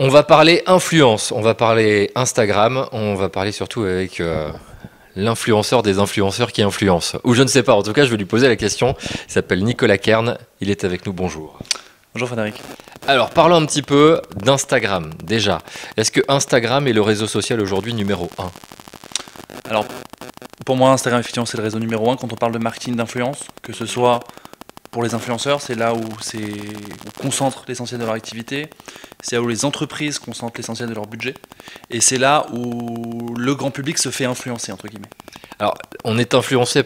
On va parler influence, on va parler Instagram, on va parler surtout avec l'influenceur des influenceurs qui influence. Ou je ne sais pas, en tout cas je vais lui poser la question. Il s'appelle Nicolas Kern, il est avec nous, bonjour. Bonjour Frédéric. Alors parlons un petit peu d'Instagram déjà. Est-ce que Instagram est le réseau social aujourd'hui numéro 1? Alors, pour moi, Instagram, effectivement, c'est le réseau numéro 1 quand on parle de marketing d'influence, que ce soit pour les influenceurs, c'est là où concentrent l'essentiel de leur activité, c'est là où les entreprises concentrent l'essentiel de leur budget, et c'est là où le grand public se fait influencer, entre guillemets. Alors, on est influencé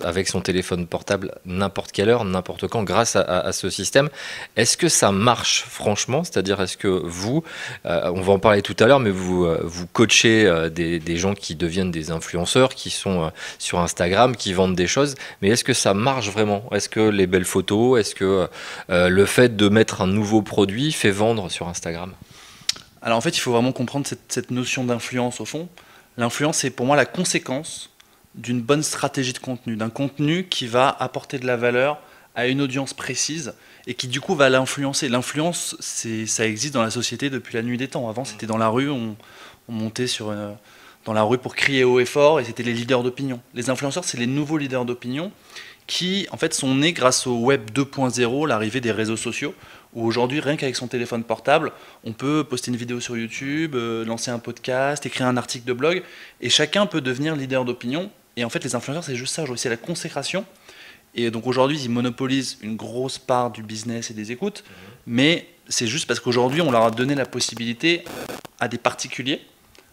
avec son téléphone portable n'importe quelle heure, n'importe quand, grâce à ce système. Est-ce que ça marche franchement? C'est-à-dire, est-ce que vous, on va en parler tout à l'heure, mais vous coachez des gens qui deviennent des influenceurs, qui sont sur Instagram, qui vendent des choses, mais est-ce que ça marche vraiment? Est-ce que les belles photos, est-ce que le fait de mettre un nouveau produit fait vendre sur Instagram? Alors en fait, il faut vraiment comprendre cette notion d'influence au fond. L'influence, c'est pour moi la conséquence d'une bonne stratégie de contenu, d'un contenu qui va apporter de la valeur à une audience précise et qui du coup va l'influencer. L'influence, ça existe dans la société depuis la nuit des temps. Avant, c'était dans la rue, on montait dans la rue pour crier haut et fort, et c'était les leaders d'opinion. Les influenceurs, c'est les nouveaux leaders d'opinion qui en fait sont nés grâce au web 2.0, l'arrivée des réseaux sociaux, où aujourd'hui, rien qu'avec son téléphone portable, on peut poster une vidéo sur YouTube, lancer un podcast, écrire un article de blog, et chacun peut devenir leader d'opinion. Et en fait, les influenceurs, c'est juste ça, aujourd'hui, c'est la consécration. Et donc aujourd'hui, ils monopolisent une grosse part du business et des écoutes, mais c'est juste parce qu'aujourd'hui, on leur a donné la possibilité à des particuliers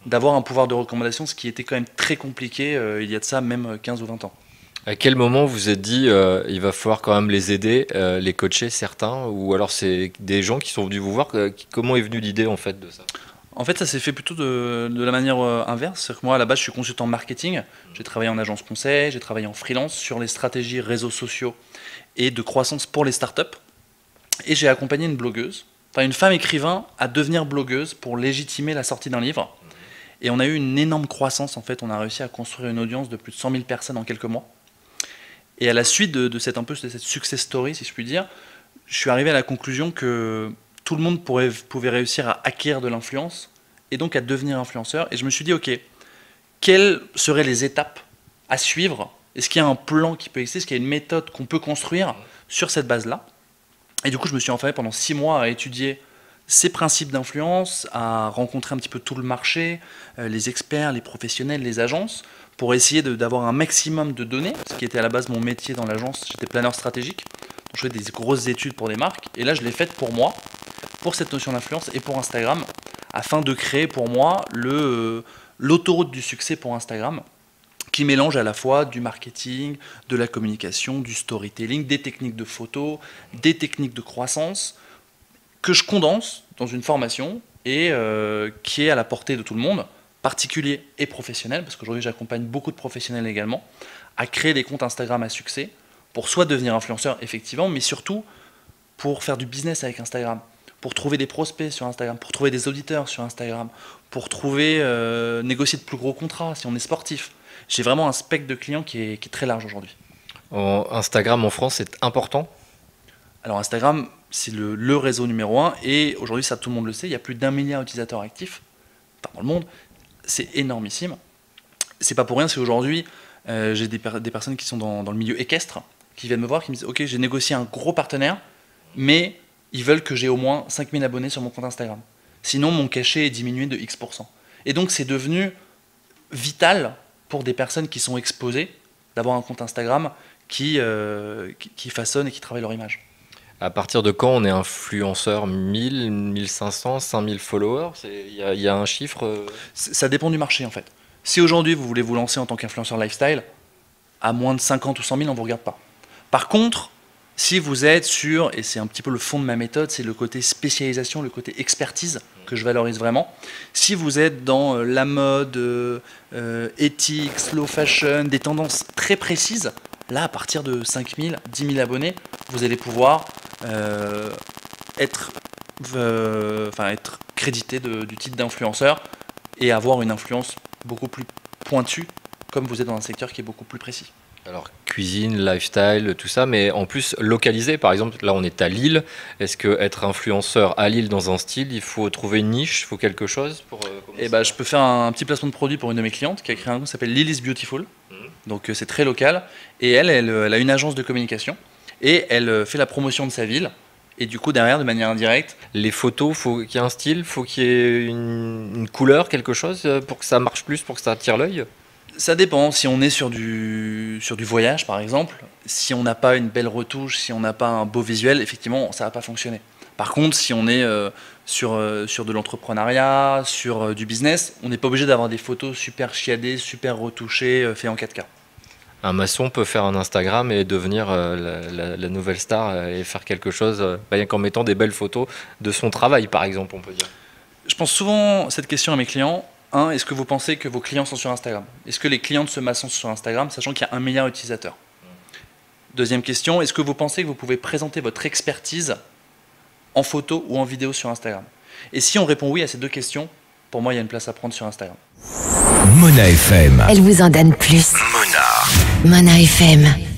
d'avoir un pouvoir de recommandation, ce qui était quand même très compliqué il y a de ça même 15 ou 20 ans. À quel moment vous vous êtes dit il va falloir quand même les aider, les coacher certains, ou alors c'est des gens qui sont venus vous voir, comment est venue l'idée en fait de ça? En fait, ça s'est fait plutôt de la manière inverse. C'est-à-dire que moi, à la base, je suis consultant marketing. J'ai travaillé en agence conseil, j'ai travaillé en freelance sur les stratégies réseaux sociaux et de croissance pour les startups. Et j'ai accompagné une blogueuse, enfin une femme écrivain, à devenir blogueuse pour légitimer la sortie d'un livre. Et on a eu une énorme croissance. En fait, on a réussi à construire une audience de plus de 100 000 personnes en quelques mois. Et à la suite de cette success story, si je puis dire, je suis arrivé à la conclusion que tout le monde pouvait réussir à acquérir de l'influence et donc à devenir influenceur. Et je me suis dit, ok, quelles seraient les étapes à suivre? Est-ce qu'il y a un plan qui peut exister? Est-ce qu'il y a une méthode qu'on peut construire sur cette base-là? Et du coup, je me suis enfermé pendant 6 mois à étudier ces principes d'influence, à rencontrer un petit peu tout le marché, les experts, les professionnels, les agences, pour essayer d'avoir un maximum de données, ce qui était à la base mon métier dans l'agence. J'étais planeur stratégique, donc je faisais des grosses études pour des marques, et là je l'ai faite pour moi, pour cette notion d'influence et pour Instagram, afin de créer pour moi l'autoroute du succès pour Instagram, qui mélange à la fois du marketing, de la communication, du storytelling, des techniques de photo, des techniques de croissance, que je condense dans une formation et qui est à la portée de tout le monde, particuliers et professionnels, parce qu'aujourd'hui j'accompagne beaucoup de professionnels également, à créer des comptes Instagram à succès, pour soit devenir influenceur effectivement, mais surtout pour faire du business avec Instagram, pour trouver des prospects sur Instagram, pour trouver des auditeurs sur Instagram, pour négocier de plus gros contrats si on est sportif. J'ai vraiment un spectre de clients qui est très large aujourd'hui. Instagram en France, c'est important? Alors Instagram, c'est le réseau numéro 1, et aujourd'hui, ça tout le monde le sait, il y a plus d'1 milliard d'utilisateurs actifs dans le monde. C'est énormissime. C'est pas pour rien si aujourd'hui, j'ai des personnes qui sont dans le milieu équestre, qui viennent me voir, qui me disent « Ok, j'ai négocié un gros partenaire, mais ils veulent que j'ai au moins 5000 abonnés sur mon compte Instagram. Sinon, mon cachet est diminué de X%. » Et donc, c'est devenu vital pour des personnes qui sont exposées d'avoir un compte Instagram qui façonne et qui travaille leur image. À partir de quand on est influenceur? 1000, 1500, 5000 followers? Il y a un chiffre? Ça dépend du marché en fait. Si aujourd'hui vous voulez vous lancer en tant qu'influenceur lifestyle, à moins de 50 ou 100 000, on ne vous regarde pas. Par contre, si vous êtes sur, et c'est un petit peu le fond de ma méthode, c'est le côté spécialisation, le côté expertise que je valorise vraiment. Si vous êtes dans la mode, éthique, slow fashion, des tendances très précises, là à partir de 5 000, 10 000 abonnés, vous allez pouvoir être crédité du titre d'influenceur et avoir une influence beaucoup plus pointue, comme vous êtes dans un secteur qui est beaucoup plus précis. Alors cuisine, lifestyle, tout ça, mais en plus localisé. Par exemple, là, on est à Lille. Est-ce que être influenceur à Lille dans un style, il faut trouver une niche, il faut quelque chose pour Je peux faire un petit placement de produit pour une de mes clientes qui a créé un compte qui s'appelle Lily's Beautiful. Donc c'est très local. Et elle a une agence de communication et elle fait la promotion de sa ville. Et du coup, derrière, de manière indirecte. Les photos, faut qu'il y ait un style, faut qu'il y ait une couleur, quelque chose pour que ça marche plus, pour que ça attire l'œil. Ça dépend. Si on est sur du voyage, par exemple, si on n'a pas une belle retouche, si on n'a pas un beau visuel, effectivement, ça ne va pas fonctionner. Par contre, si on est sur de l'entrepreneuriat, sur du business, on n'est pas obligé d'avoir des photos super chiadées, super retouchées, faites en 4K. Un maçon peut faire un Instagram et devenir la nouvelle star et faire quelque chose rien qu'en mettant des belles photos de son travail, par exemple, on peut dire. Je pense souvent cette question à mes clients. Est-ce que vous pensez que vos clients sont sur Instagram? Est-ce que les clients de ce maçon sont sur Instagram, sachant qu'il y a 1 milliard d'utilisateurs? Deuxième question, est-ce que vous pensez que vous pouvez présenter votre expertise en photo ou en vidéo sur Instagram? Et si on répond oui à ces 2 questions, pour moi, il y a une place à prendre sur Instagram. Mona FM. Elle vous en donne plus. Mona. Mona FM.